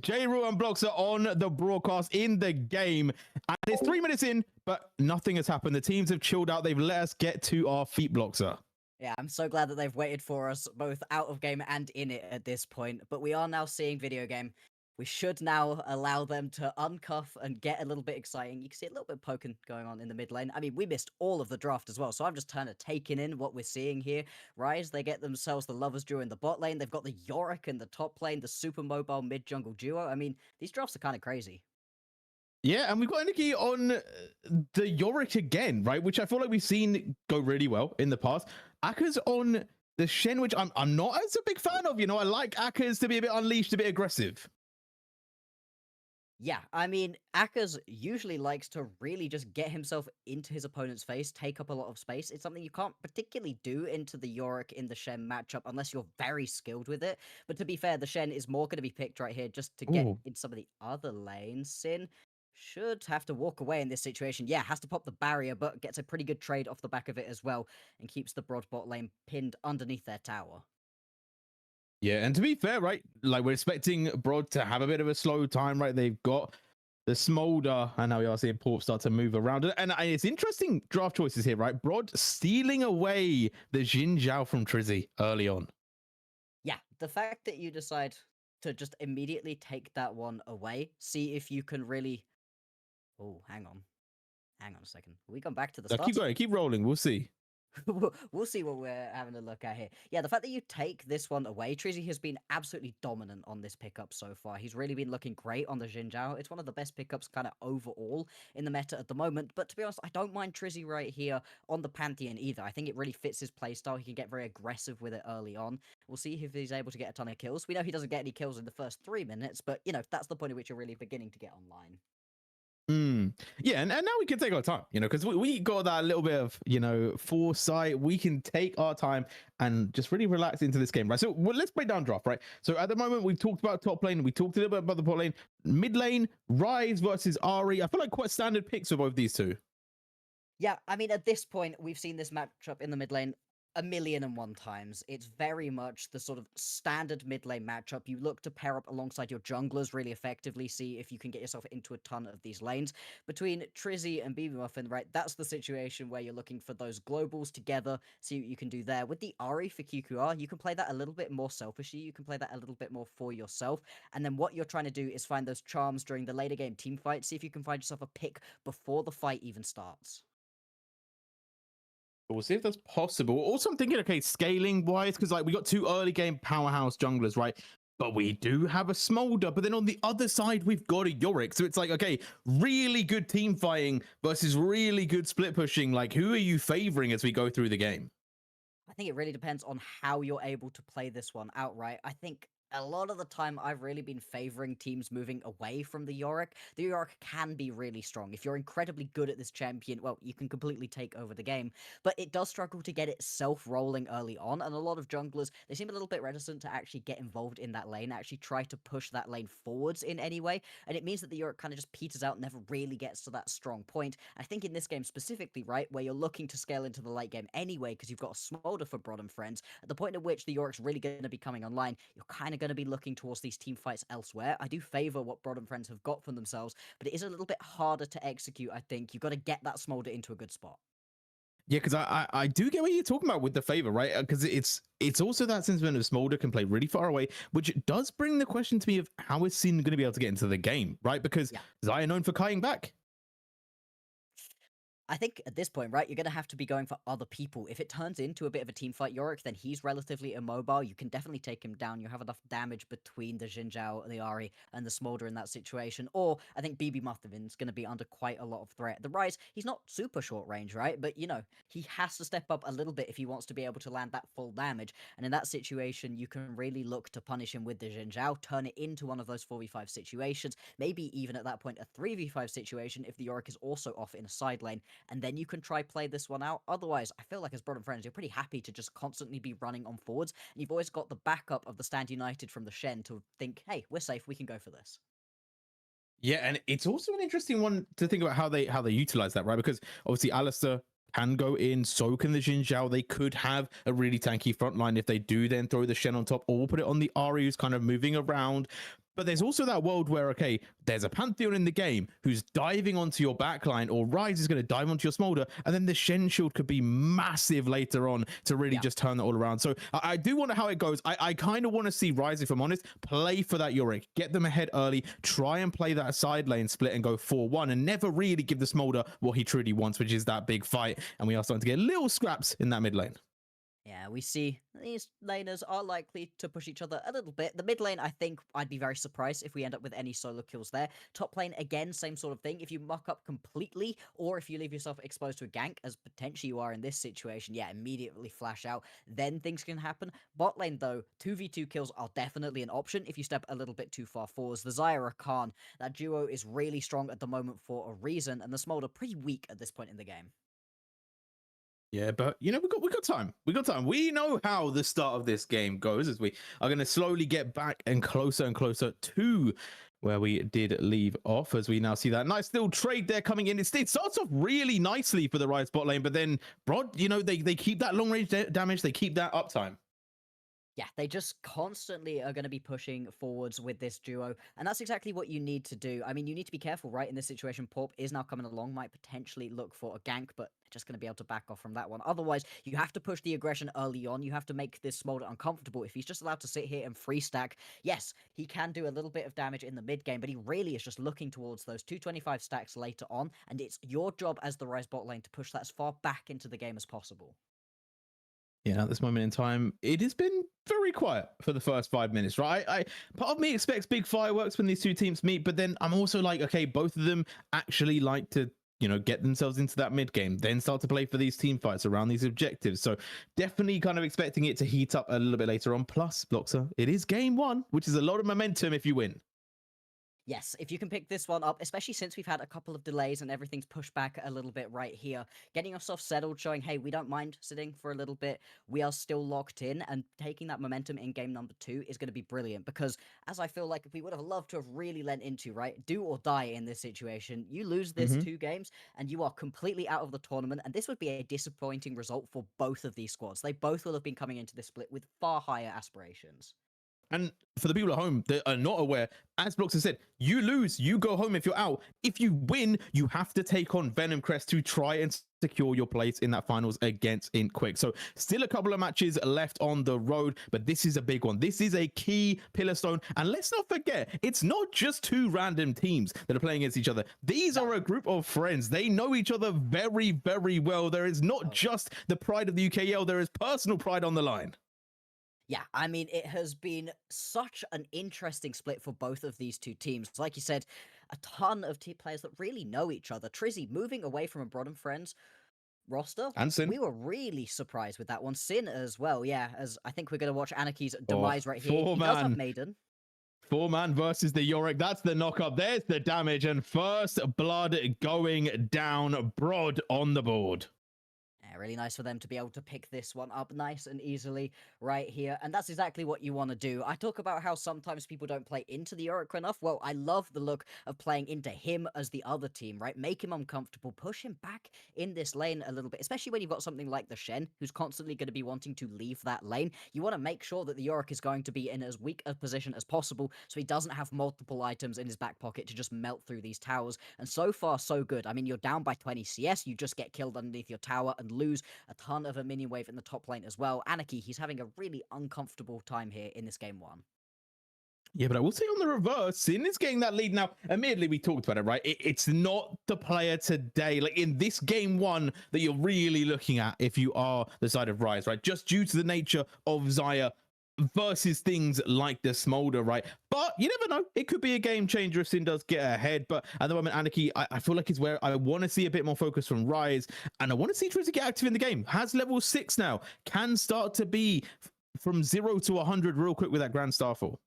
J-Rule and Blocks are on the broadcast in the game. And it's 3 minutes in, but nothing has happened. The teams have chilled out. They've let us get to our feet, Bloxer. Yeah, I'm so glad that they've waited for us both out of game and in it at this point. But we are now seeing video game. We should now allow them to uncuff and get a little bit exciting. You can see a little bit of poking going on in the mid lane. I mean, we missed all of the draft as well, so I'm just kind of taking in what we're seeing here. Rize, they get themselves the Lovers duo in the bot lane. They've got the Yorick in the top lane, the super mobile mid jungle duo. I mean, these drafts are kind of crazy. Yeah, and we've got Nikki on the Yorick again, right? Which I feel like we've seen go really well in the past. Akka's on the Shen, which I'm not as a big fan of. You know, I like Akka's to be a bit unleashed, a bit aggressive. Yeah, I mean, Akka's usually likes to really just get himself into his opponent's face, take up a lot of space. It's something you can't particularly do into the Yorick in the Shen matchup unless you're very skilled with it. But to be fair, the Shen is more going to be picked right here just to get in some of the other lanes. Sin should have to walk away in this situation. Yeah, has to pop the barrier, but gets a pretty good trade off the back of it as well and keeps the broad bot lane pinned underneath their tower. Yeah, and to be fair, right, like we're expecting Broad to have a bit of a slow time, right? They've got the Smolder, and now we are seeing Porp start to move around. And it's interesting draft choices here, right? Broad stealing away the Xin Zhao from Trizzy early on. Yeah, the fact that you decide to just immediately take that one away, see if you can really... Oh, hang on. Hang on a second. We come back to the start. Keep going, keep rolling. We'll see. We'll see what we're having a look at here. Yeah, the fact that you take this one away, Trizzy has been absolutely dominant on this pickup so far. He's really been looking great on the Xin Zhao. It's one of the best pickups kind of overall in the meta at the moment. But to be honest, I don't mind Trizzy right here on the Pantheon either. I think it really fits his playstyle. He can get very aggressive with it early on. We'll see if he's able to get a ton of kills. We know he doesn't get any kills in the first 3 minutes, but, you know, that's the point at which you're really beginning to get online. Yeah, and now we can take our time, you know, because we got that little bit of, you know, foresight. We can take our time and just really relax into this game, right? So let's break down draft, right? So at the moment, we've talked about top lane, we talked a little bit about the bot lane, mid lane, Rize versus Ari. I feel like quite standard picks for both these two. Yeah, I mean, at this point, we've seen this matchup in the mid lane 1,000,001 times. It's very much the sort of standard mid lane matchup. You look to pair up alongside your junglers really effectively, see if you can get yourself into a ton of these lanes. Between Trizzy and BB Muffin, right, that's the situation where you're looking for those globals together, see what you can do there. With the Ari for QQR, you can play that a little bit more selfishly, you can play that a little bit more for yourself, and then what you're trying to do is find those charms during the later game team fight, see if you can find yourself a pick before the fight even starts. We'll see if that's possible. Also, I'm thinking, okay, scaling wise, because like we got 2 early game powerhouse junglers, right? But we do have a Smolder. But then on the other side, we've got a Yorick. So it's like, okay, really good team fighting versus really good split pushing. Like, who are you favoring as we go through the game? I think it really depends on how you're able to play this one outright. I think a lot of the time I've really been favoring teams moving away from the Yorick. The Yorick can be really strong. If you're incredibly good at this champion, well, you can completely take over the game. But it does struggle to get itself rolling early on, and a lot of junglers, they seem a little bit reticent to actually get involved in that lane, actually try to push that lane forwards in any way, and it means that the Yorick kind of just peters out, never really gets to that strong point. I think in this game specifically, right, where you're looking to scale into the late game anyway, because you've got a Smolder for Broad and friends, at the point at which the Yorick's really going to be coming online, you're kind of going to be looking towards these team fights elsewhere. I do favor what Broad and friends have got for themselves, but it is a little bit harder to execute, I think. You've got to get that Smolder into a good spot. Yeah, because I do get what you're talking about with the favor, right? Because it's also that sentiment of Smolder can play really far away, which does bring the question to me of how is Sin going to be able to get into the game, right? Because Xayah known for kiting back. I think at this point, right, you're going to have to be going for other people. If it turns into a bit of a team fight Yorick, then he's relatively immobile. You can definitely take him down. You have enough damage between the Xin Zhao, the Ari, and the Smolder in that situation. Or I think BB Muffin's going to be under quite a lot of threat. The Rize, he's not super short range, right? But, you know, he has to step up a little bit if he wants to be able to land that full damage. And in that situation, you can really look to punish him with the Xin Zhao, turn it into one of those 4v5 situations, maybe even at that point a 3v5 situation if the Yorick is also off in a side lane. And then you can try play this one out. Otherwise, I feel like as Broad and friends, you're pretty happy to just constantly be running on forwards, and you've always got the backup of the Stand United from the Shen to think, hey, we're safe, we can go for this. Yeah, and it's also an interesting one to think about how they utilize that, right? Because obviously Alistair can go in, so can the Xin Zhao. They could have a really tanky front line if they do then throw the Shen on top, or put it on the Ari who's kind of moving around. But there's also that world where, okay, there's a Pantheon in the game who's diving onto your backline, or Rize is going to dive onto your Smolder, and then the Shen Shield could be massive later on to really just turn that all around. So I do wonder how it goes. I kind of want to see Rize, if I'm honest, play for that Yorick, get them ahead early, try and play that side lane split and go 4-1, and never really give the Smolder what he truly wants, which is that big fight. And we are starting to get little scraps in that mid lane. Yeah, we see these laners are likely to push each other a little bit. The mid lane, I think I'd be very surprised if we end up with any solo kills there. Top lane, again, same sort of thing. If you muck up completely, or if you leave yourself exposed to a gank, as potentially you are in this situation, yeah, immediately flash out, then things can happen. Bot lane, though, 2v2 kills are definitely an option if you step a little bit too far forwards. The Xayah Khan, that duo is really strong at the moment for a reason, and the Smolder pretty weak at this point in the game. Yeah, but you know, we got time. We got time. We know how the start of this game goes, as we are going to slowly get back and closer to where we did leave off, as we now see that nice little trade there coming in. It starts off really nicely for the Rize bot lane, but then Brod, you know, they keep that long range damage, they keep that uptime. Yeah, they just constantly are going to be pushing forwards with this duo, and that's exactly what you need to do. I mean, you need to be careful, right? In this situation, Porp is now coming along, might potentially look for a gank, but they're just going to be able to back off from that one. Otherwise, you have to push the aggression early on. You have to make this Smolder uncomfortable. If he's just allowed to sit here and free stack, yes, he can do a little bit of damage in the mid game, but he really is just looking towards those 225 stacks later on, and it's your job as the Rize bot lane to push that as far back into the game as possible. Yeah, at this moment in time, it has been very quiet for the first 5 minutes, right? Part of me expects big fireworks when these two teams meet, but then I'm also like, okay, both of them actually like to, you know, get themselves into that mid game, then start to play for these team fights around these objectives. So definitely kind of expecting it to heat up a little bit later on. Plus, Bloxer, it is game one, which is a lot of momentum if you win. Yes, if you can pick this one up, especially since we've had a couple of delays and everything's pushed back a little bit right here, getting yourself settled, showing, hey, we don't mind sitting for a little bit, we are still locked in, and taking that momentum in game number 2 is going to be brilliant, because as I feel like we would have loved to have really lent into, right, do or die in this situation, you lose this 2 games, and you are completely out of the tournament, and this would be a disappointing result for both of these squads. They both will have been coming into this split with far higher aspirations. And for the people at home that are not aware, as Blocks has said, you lose, you go home if you're out. If you win, you have to take on Venom Crest to try and secure your place in that finals against Int Quick. So still a couple of matches left on the road, but this is a big one. This is a key pillar stone. And let's not forget, it's not just 2 random teams that are playing against each other. These are a group of friends. They know each other very, very well. There is not just the pride of the UKL, there is personal pride on the line. Yeah, I mean, it has been such an interesting split for both of these two teams. Like you said, a ton of players that really know each other. Trizzy moving away from a Broad and Friends roster. And Sin. We were really surprised with that one. Sin as well, yeah, as I think we're going to watch Anarchy's demise right here. He does have Maiden. 4-man versus the Yorick. That's the knock-up. There's the damage. And first blood going down. Broad on the board. Really nice for them to be able to pick this one up nice and easily right here. And that's exactly what you want to do. I talk about how sometimes people don't play into the Yorick enough. Well, I love the look of playing into him as the other team, right? Make him uncomfortable, push him back in this lane a little bit, especially when you've got something like the Shen, who's constantly going to be wanting to leave that lane. You want to make sure that the Yorick is going to be in as weak a position as possible so he doesn't have multiple items in his back pocket to just melt through these towers. And so far, so good. I mean, you're down by 20 CS, you just get killed underneath your tower and lose a ton of a minion wave in the top lane as well. Anarchy, he's having a really uncomfortable time here in this game 1. Yeah, but I will say on the reverse, Sin is getting that lead now. Admittedly, we talked about it, right? It's not the player today, like in this game 1, that you're really looking at if you are the side of Rize, right? Just due to the nature of Xayah versus things like the Smolder, right? But you never know. It could be a game changer if Sin does get ahead. But at the moment, Anarchy, I feel like is where I want to see a bit more focus from Rize. And I want to see Trizzy get active in the game. Has level 6 now. Can start to be from 0 to 100 real quick with that Grand Starfall.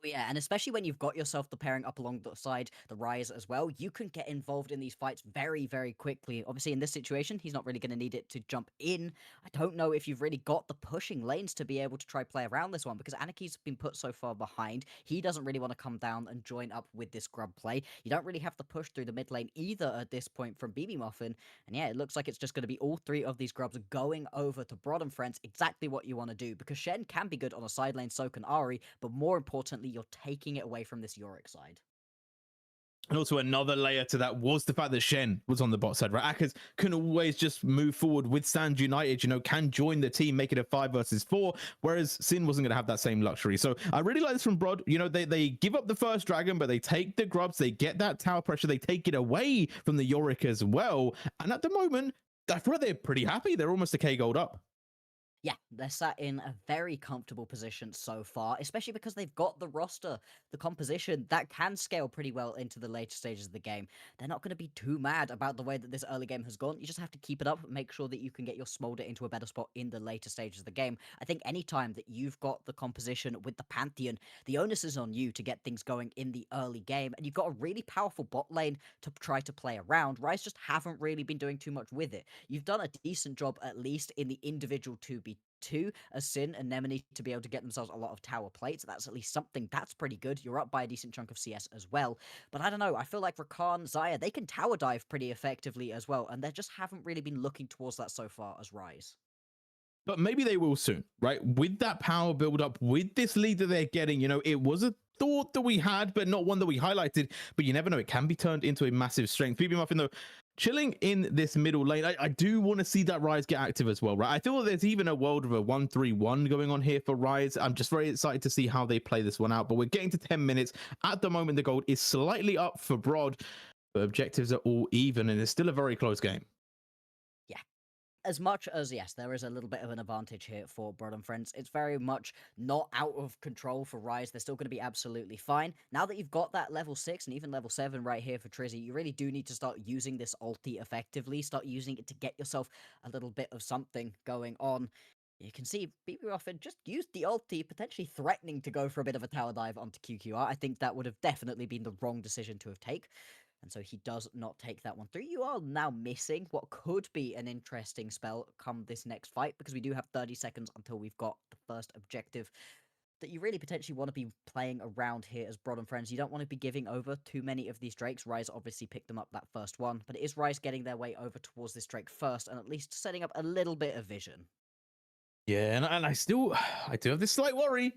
Yeah, and especially when you've got yourself the pairing up alongside the Rize as well, you can get involved in these fights very, very quickly. Obviously, in this situation, he's not really going to need it to jump in. I don't know if you've really got the pushing lanes to be able to try play around this one, because Anarchy's been put so far behind. He doesn't really want to come down and join up with this grub play. You don't really have to push through the mid lane either at this point from BB Muffin. And yeah, it looks like it's just going to be all 3 of these grubs going over to Broad and Friends, exactly what you want to do, because Shen can be good on a side lane, so can Ari, but more importantly, you're taking it away from this Yorick side. And also another layer to that was the fact that Shen was on the bot side, right? Akers can always just move forward with Stand United, can join the team, make it a 5 versus 4, whereas Sin wasn't going to have that same luxury. So I really like this from Brod. They give up the first dragon, but they take the grubs, they get that tower pressure, they take it away from the Yorick as well. And at the moment, I feel like they're pretty happy. They're almost a K gold up. Yeah, they're sat in a very comfortable position so far, especially because they've got the roster, the composition that can scale pretty well into the later stages of the game. They're not going to be too mad about the way that this early game has gone. You just have to keep it up, make sure that you can get your Smolder into a better spot in the later stages of the game. I think anytime that you've got the composition with the Pantheon, the onus is on you to get things going in the early game, and you've got a really powerful bot lane to try to play around. Rize just haven't really been doing too much with it. You've done a decent job, at least in the individual 2v2, a Sin and Nemini to be able to get themselves a lot of tower plates. That's at least something. That's pretty good. You're up by a decent chunk of CS as well. But I don't know. I feel like Rakan, Xayah, they can tower dive pretty effectively as well. And they just haven't really been looking towards that so far as Rize. But maybe they will soon, right? With that power build up, with this lead that they're getting, it was a thought that we had, but not one that we highlighted. But you never know. It can be turned into a massive strength. BB Muffin, though, chilling in this middle lane. I do want to see that Rize get active as well, right? I feel like there's even a world of a 1-3-1 going on here for Rize. I'm just very excited to see how they play this one out. But we're getting to 10 minutes. At the moment, the gold is slightly up for Brod, but objectives are all even, and it's still a very close game. As much as, yes, there is a little bit of an advantage here for Brod and Friends, it's very much not out of control for Rize. They're still going to be absolutely fine. Now that you've got that level 6 and even level 7 right here for Trizzy, you really do need to start using this ulti effectively. Start using it to get yourself a little bit of something going on. You can see BB Muffin just used the ulti, potentially threatening to go for a bit of a tower dive onto QQR. I think that would have definitely been the wrong decision to have taken. And so he does not take that one through. You are now missing what could be an interesting spell come this next fight, because we do have 30 seconds until we've got the first objective that you really potentially want to be playing around here as Brod and Friends. You don't want to be giving over too many of these Drakes. Rize obviously picked them up that first one, but it is Rize getting their way over towards this Drake first, and at least setting up a little bit of vision. Yeah, and I do have this slight worry,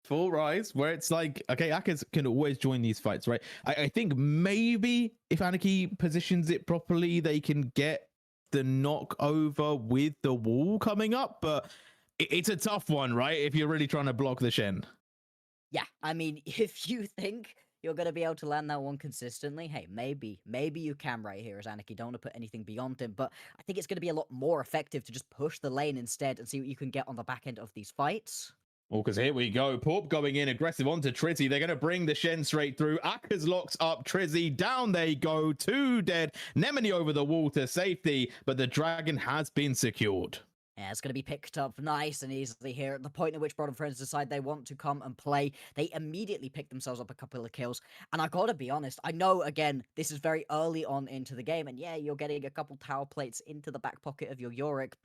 for Rize, where it's like, okay, Akers can always join these fights, right? I think maybe if Anarchy positions it properly, they can get the knock over with the wall coming up, but it's a tough one, right? If you're really trying to block the Shen. Yeah, I mean, if you think you're going to be able to land that one consistently, hey, maybe you can right here as Anarchy. Don't want to put anything beyond him, but I think it's going to be a lot more effective to just push the lane instead and see what you can get on the back end of these fights. Well, because here we go. Porp going in aggressive onto Trizzy. They're going to bring the Shen straight through. Akers locks up Trizzy. Down they go. 2 dead. Nemini over the wall to safety, but the dragon has been secured. Yeah, it's going to be picked up nice and easily here. At the point at which Brod and Friends decide they want to come and play, they immediately pick themselves up a couple of kills. And I gotta be honest, I know, again, this is very early on into the game, and yeah, you're getting a couple tower plates into the back pocket of your Yorick.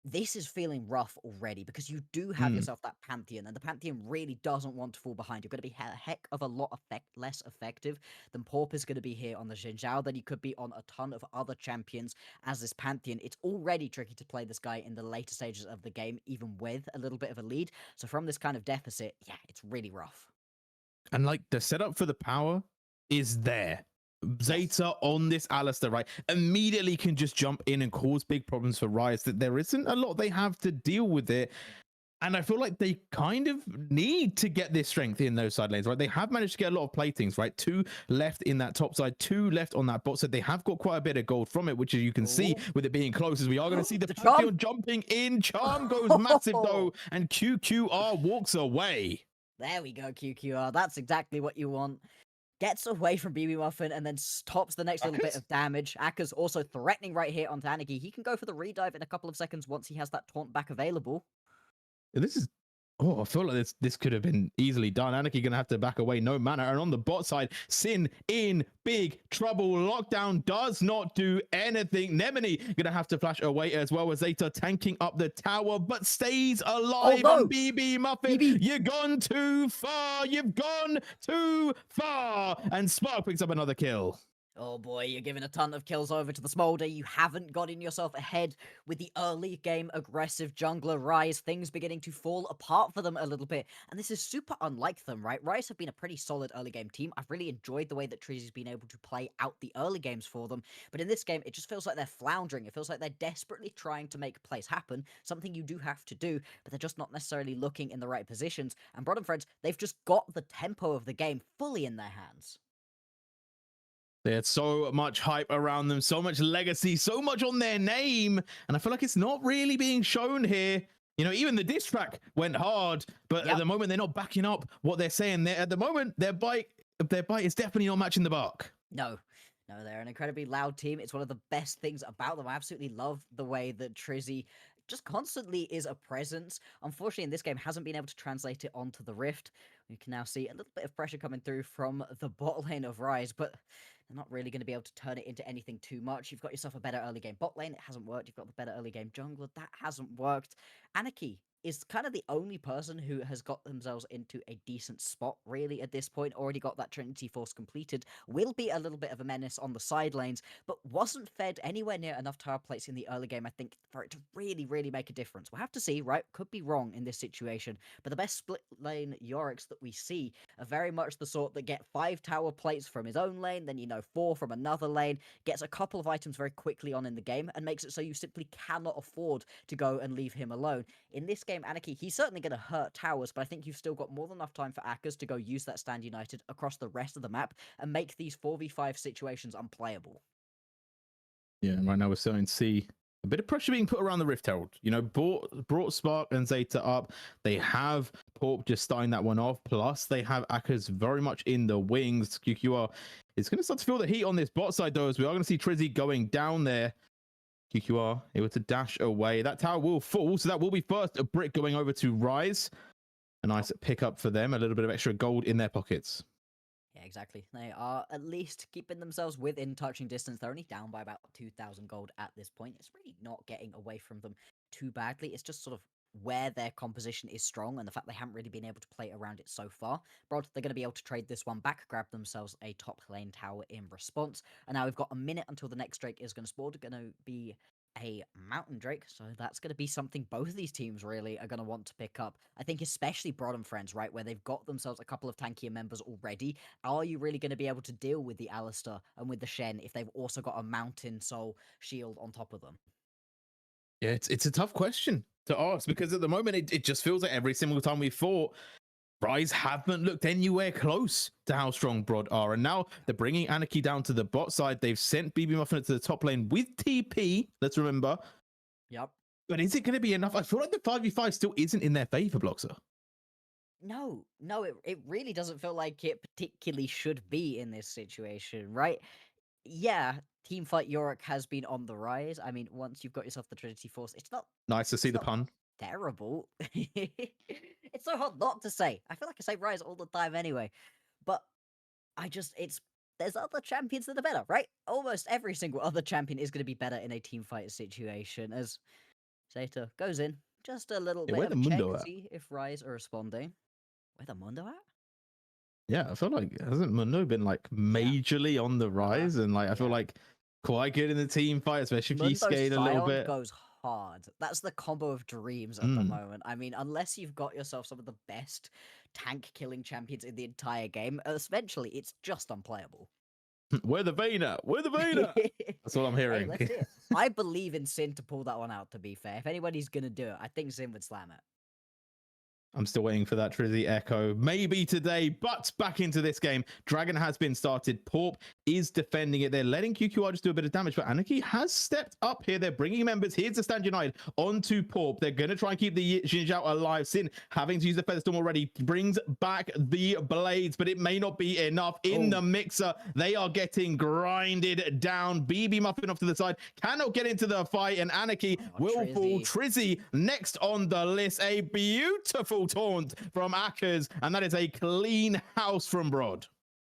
This is feeling rough already, because you do have yourself that Pantheon, and the Pantheon really doesn't want to fall behind. You're going to be a heck of a lot less effective than Porp is going to be here on the Xin Zhao, than you could be on a ton of other champions as this Pantheon. It's already tricky to play this guy in the later stages of the game, even with a little bit of a lead. So from this kind of deficit, yeah, it's really rough. And like, the setup for the power is there. Zeta on this Alistair, right, immediately can just jump in and cause big problems for Rize. That there isn't a lot they have to deal with it. And I feel like they kind of need to get this strength in those side lanes, right? They have managed to get a lot of platings, right? 2 left in that top side, 2 left on that bot side. They have got quite a bit of gold from it, which as you can see with it being close, as we are going to see the Pantheon jumping in. Charm goes massive though, and QQR walks away. There we go, QQR. That's exactly what you want. Gets away from BB Muffin and then stops the next little bit of damage. Akers also threatening right here onto Anarchy. He can go for the redive in a couple of seconds once he has that taunt back available. This is... Oh, I feel like this could have been easily done. Anarchy going to have to back away, no mana. And on the bot side, Sin in big trouble. Lockdown does not do anything. Nemini going to have to flash away as well, as Zeta tanking up the tower, but stays alive. Oh, no. And BB Muffin, you've gone too far. You've gone too far. And Spark picks up another kill. Oh boy, you're giving a ton of kills over to the Smolder. You haven't gotten yourself ahead with the early game aggressive jungler Rize. Things beginning to fall apart for them a little bit. And this is super unlike them, right? Rize have been a pretty solid early game team. I've really enjoyed the way that Trizy's been able to play out the early games for them. But in this game, it just feels like they're floundering. It feels like they're desperately trying to make plays happen, something you do have to do, but they're just not necessarily looking in the right positions. And Brod and Friends, they've just got the tempo of the game fully in their hands. They had so much hype around them, so much legacy, so much on their name, and I feel like it's not really being shown here. You know, even the diss track went hard, but at the moment they're not backing up what they're saying. At the moment, their bite is definitely not matching the bark. No, they're an incredibly loud team. It's one of the best things about them. I absolutely love the way that Trizzy just constantly is a presence. Unfortunately, in this game, hasn't been able to translate it onto the Rift. We can now see a little bit of pressure coming through from the bot lane of Rize, but they're not really going to be able to turn it into anything too much. You've got yourself a better early game bot lane. It hasn't worked. You've got the better early game jungler. That hasn't worked. Anarchy is kind of the only person who has got themselves into a decent spot, really, at this point. Already got that Trinity Force completed. Will be a little bit of a menace on the side lanes, but wasn't fed anywhere near enough tower plates in the early game, I think, for it to really, really make a difference. We'll have to see, right? Could be wrong in this situation, but the best split lane Yoriks that we see are very much the sort that get 5 tower plates from his own lane, then, 4 from another lane, gets a couple of items very quickly on in the game, and makes it so you simply cannot afford to go and leave him alone. In this game, Anarchy, he's certainly going to hurt towers, but I think you've still got more than enough time for Akkers to go use that Stand United across the rest of the map and make these 4v5 situations unplayable. Yeah, right now we're starting to see a bit of pressure being put around the Rift Herald. Brought Spark and Zeta up. They have Porp just starting that one off. Plus, they have Akkers very much in the wings. QQR is going to start to feel the heat on this bot side, though, as we are going to see Trizzy going down there. QQR able to dash away. That tower will fall, so that will be first a brick going over to Rize. A nice pickup for them. A little bit of extra gold in their pockets. Yeah, exactly. They are at least keeping themselves within touching distance. They're only down by about 2,000 gold at this point. It's really not getting away from them too badly. It's just sort of where their composition is strong and the fact they haven't really been able to play around it so far. Brod, they're going to be able to trade this one back, grab themselves a top lane tower in response. And now we've got a minute until the next Drake is going to spawn. Going to be a mountain drake, so that's going to be something both of these teams really are going to want to pick up. I think especially Brod and Friends, right, where they've got themselves a couple of tankier members already. Are you really going to be able to deal with the Alistair and with the Shen if they've also got a mountain soul shield on top of them? Yeah, it's a tough question to ask, because at the moment it just feels like every single time we fought, Rize haven't looked anywhere close to how strong Brod are. And now they're bringing Anarchy down to the bot side. They've sent BB Muffin to the top lane with TP, let's remember. Yep. But is it going to be enough? I feel like the 5v5 still isn't in their favor, Bloxer. No, it really doesn't feel like it particularly should be in this situation, right? Yeah, Teamfight Yorick has been on the rise. I mean, once you've got yourself the Trinity Force, it's not Nice to see the pun. terrible. It's so hard not to say. I feel like I say Rise all the time anyway. But there's other champions that are better, right? Almost every single other champion is going to be better in a team fight situation, as Zeta goes in. Just a little bit of a check to see if Rise are responding. Where the Mundo at? Yeah, I feel like, hasn't Mundo been like majorly on the rise? And like I feel like quite good in the team fight, especially if you skate a little bit. Goes hard. That's the combo of dreams at the moment. I mean, unless you've got yourself some of the best tank killing champions in the entire game, eventually it's just unplayable. Where the Vayner? Where the Vayner? That's what I'm hearing. Hey, let's see it. I believe in Sin to pull that one out, to be fair. If anybody's going to do it, I think Sin would slam it. I'm still waiting for that Trizzy echo. Maybe today, but back into this game. Dragon has been started. Porp is defending it. They're letting QQR just do a bit of damage, but Anarchy has stepped up here. They're bringing members here to Stand United onto Porp. They're going to try and keep the Xin Zhao alive. Sin, having to use the Featherstorm already, brings back the blades, but it may not be enough in the mixer. They are getting grinded down. BB Muffin off to the side, cannot get into the fight, and Anarchy will fall. Trizzy next on the list. A beautiful taunt from Akkers, and that is a clean house from Brod.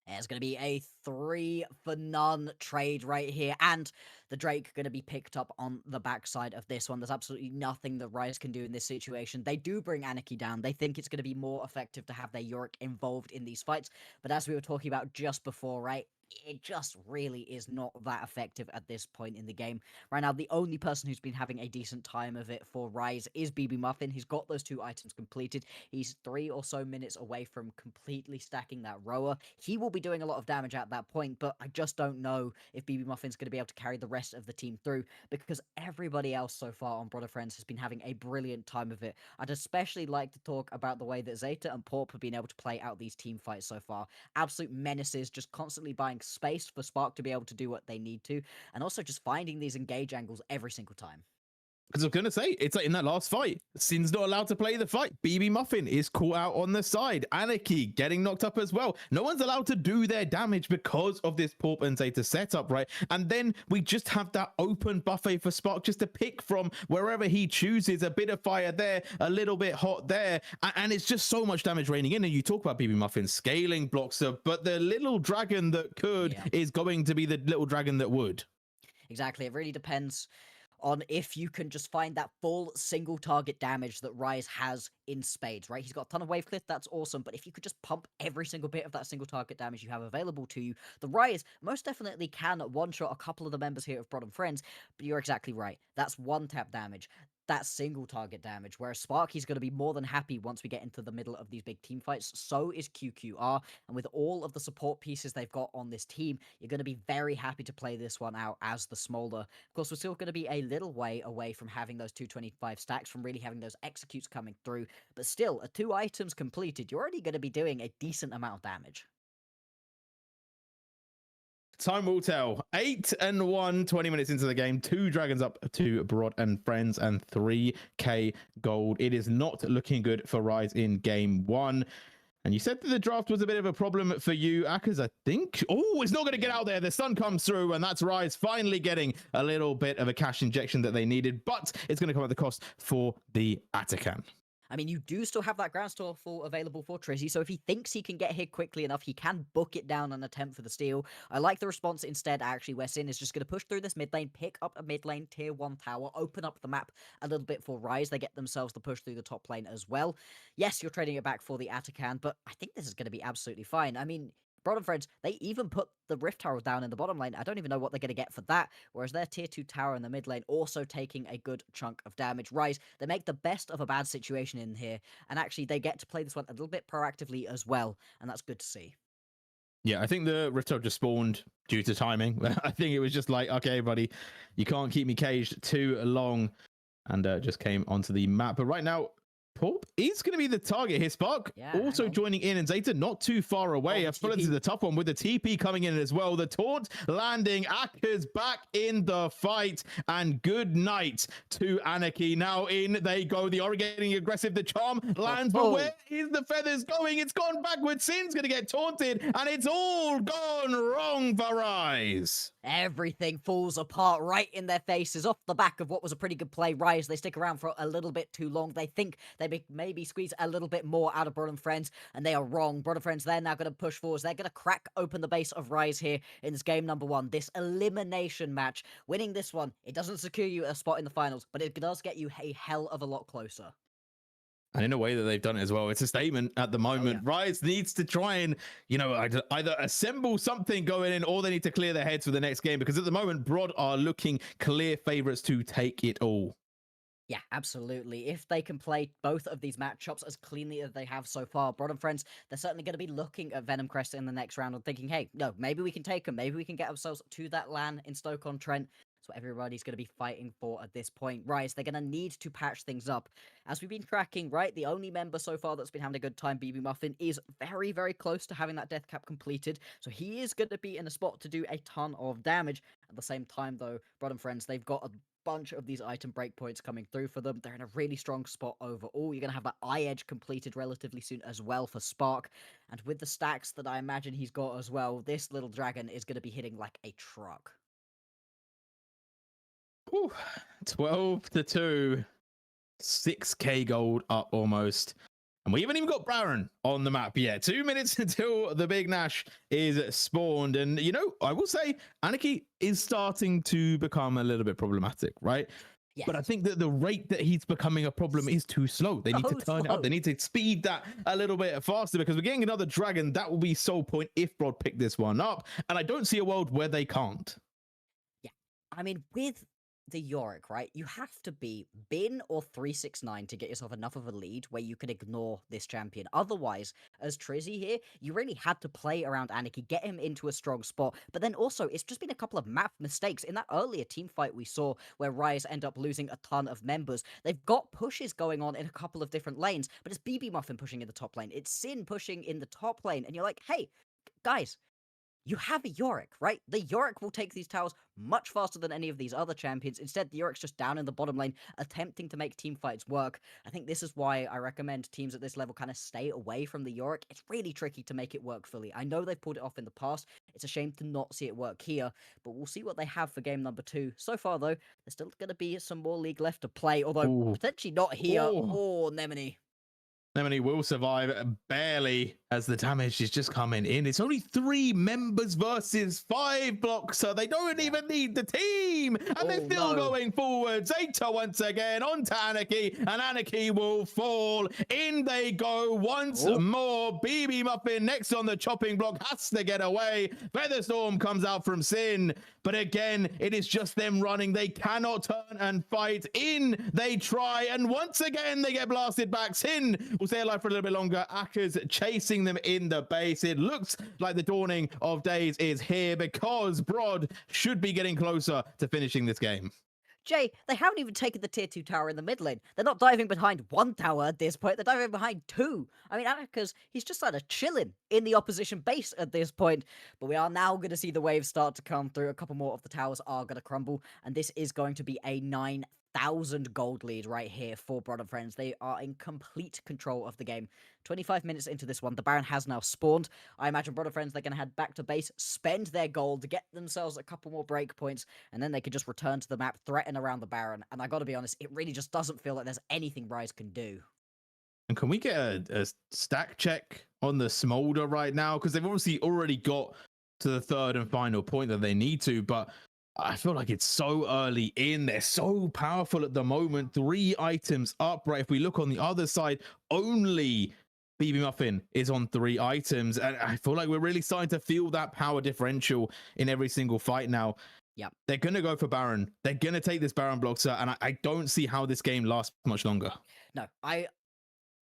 It's going to be a 3 for none trade right here, and the Drake going to be picked up on the backside of this one. There's absolutely nothing that Rize can do in this situation. They do bring Anarchy down. They think it's going to be more effective to have their Yorick involved in these fights, but as we were talking about just before, right, it just really is not that effective at this point in the game. Right now, the only person who's been having a decent time of it for Rize is BB Muffin. He's got those 2 items completed. He's 3 or so minutes away from completely stacking that rower. He will be doing a lot of damage at that point, but I just don't know if BB Muffin's going to be able to carry the rest of the team through, because everybody else so far on Brother Friends has been having a brilliant time of it. I'd especially like to talk about the way that Zeta and Porp have been able to play out these team fights so far. Absolute menaces, just constantly buying space for Spark to be able to do what they need to, and also just finding these engage angles every single time. Because I was going to say, it's like in that last fight, Sin's not allowed to play the fight. BB Muffin is caught out on the side. Anarchy getting knocked up as well. No one's allowed to do their damage because of this Porp and Zeta setup, right? And then we just have that open buffet for Spark just to pick from wherever he chooses. A bit of fire there, a little bit hot there. And it's just so much damage raining in. And you talk about BB Muffin scaling blocks up, but the little dragon that could is going to be the little dragon that would. Exactly. It really depends on if you can just find that full single target damage that Rize has in spades, right? He's got a ton of wave cliff, that's awesome, but if you could just pump every single bit of that single target damage you have available to you, the Rize most definitely can one-shot a couple of the members here of Broad and Friends, but you're exactly right. That's one-tap damage. That's single target damage, whereas Sparky's going to be more than happy once we get into the middle of these big team fights. So is QQR, and with all of the support pieces they've got on this team, you're going to be very happy to play this one out as the Smolder. Of course, we're still going to be a little way away from having those 225 stacks, from really having those executes coming through, but still, at 2 items completed, you're already going to be doing a decent amount of damage. Time will tell. 8-1, 20 minutes into the game. 2 dragons up to Broad and Friends and 3k gold. It is not looking good for Rize in game 1. And you said that the draft was a bit of a problem for you, Akers, I think. Oh, it's not going to get out there. The sun comes through, and that's Rize finally getting a little bit of a cash injection that they needed, but it's going to come at the cost for the Atakan. I mean, you do still have that ground store full available for Trizzy, so if he thinks he can get here quickly enough, he can book it down and attempt for the steal. I like the response instead, actually, where Sin is just going to push through this mid lane, pick up a mid lane tier 1 tower, open up the map a little bit for Rize. They get themselves the push through the top lane as well. Yes, you're trading it back for the Atakan, but I think this is going to be absolutely fine. I mean, Broad and Friends, they even put the Rift Tower down in the bottom lane. I don't even know what they're going to get for that, whereas their tier 2 tower in the mid lane also taking a good chunk of damage. Rize, they make the best of a bad situation in here, and actually they get to play this one a little bit proactively as well, and that's good to see. Yeah, I think the Rift Tower just spawned due to timing. I think it was just like, okay, buddy, you can't keep me caged too long, and just came onto the map. But right now, Porp is going to be the target here. Spark also joining in, and Zeta not too far away. I feel like this is a tough one with the TP coming in as well. The taunt landing. Akers back in the fight, and good night to Anarchy. Now in they go. The Aura getting aggressive. The charm lands, but where is the feathers going? It's gone backwards. Sin's going to get taunted, and it's all gone wrong for Rize. Everything falls apart right in their faces off the back of what was a pretty good play. Rize, they stick around for a little bit too long. They think they maybe squeeze a little bit more out of Broad and Friends, and they are wrong. Broad and Friends, they're now going to push forwards. They're going to crack open the base of Rize here in this game number 1, this elimination match. Winning this one, it doesn't secure you a spot in the finals, but it does get you a hell of a lot closer. And in a way that they've done it as well, it's a statement at the moment. Rize needs to try and, you know, either assemble something going in, or they need to clear their heads for the next game, because at the moment, Broad are looking clear favorites to take it all. Yeah, absolutely. If they can play both of these matchups as cleanly as they have so far, Broad and Friends, they're certainly going to be looking at Venom Crest in the next round and thinking, hey, no, maybe we can take them. Maybe we can get ourselves to that LAN in Stoke-on-Trent. That's what everybody's going to be fighting for at this point. Rize, they're going to need to patch things up. As we've been tracking, right, the only member so far that's been having a good time, BB Muffin, is very, very close to having that death cap completed. So he is going to be in a spot to do a ton of damage. At the same time, though, Broad and Friends, they've got a bunch of these item breakpoints coming through for them. They're in a really strong spot overall. You're going to have that eye edge completed relatively soon as well for Spark. And with the stacks that I imagine he's got as well, this little dragon is going to be hitting like a truck. 12-2, 6k gold up almost. And we haven't even got Baron on the map yet. 2 minutes until the big Nash is spawned. And, you know, I will say Anarchy is starting to become a little bit problematic, right? Yes. But I think that the rate that he's becoming a problem is too slow. They need to turn it up. They need to speed that a little bit faster, because we're getting another dragon. That will be sole point if Brod pick this one up. And I don't see a world where they can't. Yeah. I mean, with the Yorick, right, you have to be Bin or 369 to get yourself enough of a lead where you can ignore this champion. Otherwise, as Trizzy here, you really had to play around Anarchy, get him into a strong spot. But then also, it's just been a couple of map mistakes. In that earlier team fight we saw where Rize end up losing a ton of members, they've got pushes going on in a couple of different lanes, but it's BB Muffin pushing in the top lane. It's Sin pushing in the top lane. And you're like, hey, guys, you have a Yorick, right? The Yorick will take these towers much faster than any of these other champions. Instead, the Yorick's just down in the bottom lane, attempting to make team fights work. I think this is why I recommend teams at this level kind of stay away from the Yorick. It's really tricky to make it work fully. I know they've pulled it off in the past. It's a shame to not see it work here, but we'll see what they have for game number 2. So far, though, there's still going to be some more League left to play, although potentially not here or Nemini. Nemini will survive barely, as the damage is just coming in. It's only 3 members versus 5 blocks, so they don't even need the team. And they're still going forward. Zeta once again onto Anarchy, and Anarchy will fall. In they go once more. BB Muffin next on the chopping block has to get away. Featherstorm comes out from Sin, but again, it is just them running. They cannot turn and fight. In they try, and once again, they get blasted back. Sin will stay alive for a little bit longer. Akka's chasing them in the base. It looks like the dawning of days is here, because Brod should be getting closer to finishing this game. Jay, they haven't even taken the tier 2 tower in the mid lane. They're not diving behind 1 tower at this point. They're diving behind 2. I mean, Akka's, he's just kind of chilling in the opposition base at this point. But we are now going to see the waves start to come through. A couple more of the towers are going to crumble. And this is going to be a 9,000 gold lead right here for Brod and Friends. They are in complete control of the game. 25 minutes into this one, the Baron has now spawned. I imagine Brod and Friends, they're going to head back to base, spend their gold, get themselves a couple more breakpoints, and then they could just return to the map, threaten around the Baron. And I got to be honest, it really just doesn't feel like there's anything Rize can do. And can we get a stack check on the Smolder right now? Because they've obviously already got to the 3rd and final point that they need to, but I feel like it's so early in. They're so powerful at the moment. 3 items up, right? If we look on the other side, only BB Muffin is on 3 items. And I feel like we're really starting to feel that power differential in every single fight now. Yeah, they're going to go for Baron. They're going to take this Baron Bloxer, and I don't see how this game lasts much longer. No, I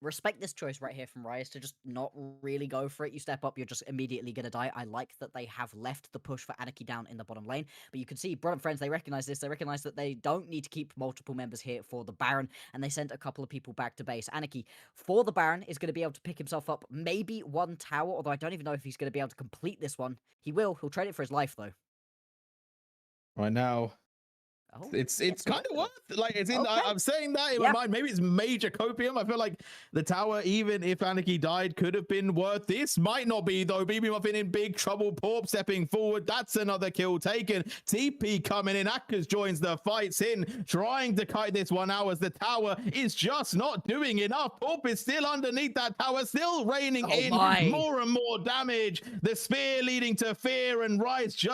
respect this choice right here from Rize to just not really go for it. You step up, you're just immediately going to die. I like that they have left the push for Anarchy down in the bottom lane, but you can see Brod and Friends, they recognize this. They recognize that they don't need to keep multiple members here for the Baron, and they sent a couple of people back to base. Anarchy, for the Baron, is going to be able to pick himself up maybe 1 tower, although I don't even know if he's going to be able to complete this one. He will. He'll trade it for his life, though. Right now, it's kind of worth, like, it's in I'm saying that in my mind. Maybe it's major copium. I feel like the tower, even if Anarchy died, could have been worth this. Might not be, though. BB Muffin in big trouble. Porp stepping forward. That's another kill taken. TP coming in. Akkas joins the fight. Sin trying to kite this one out as the tower is just not doing enough. Porp is still underneath that tower, still raining in more and more damage. The spear leading to fear, and Rize just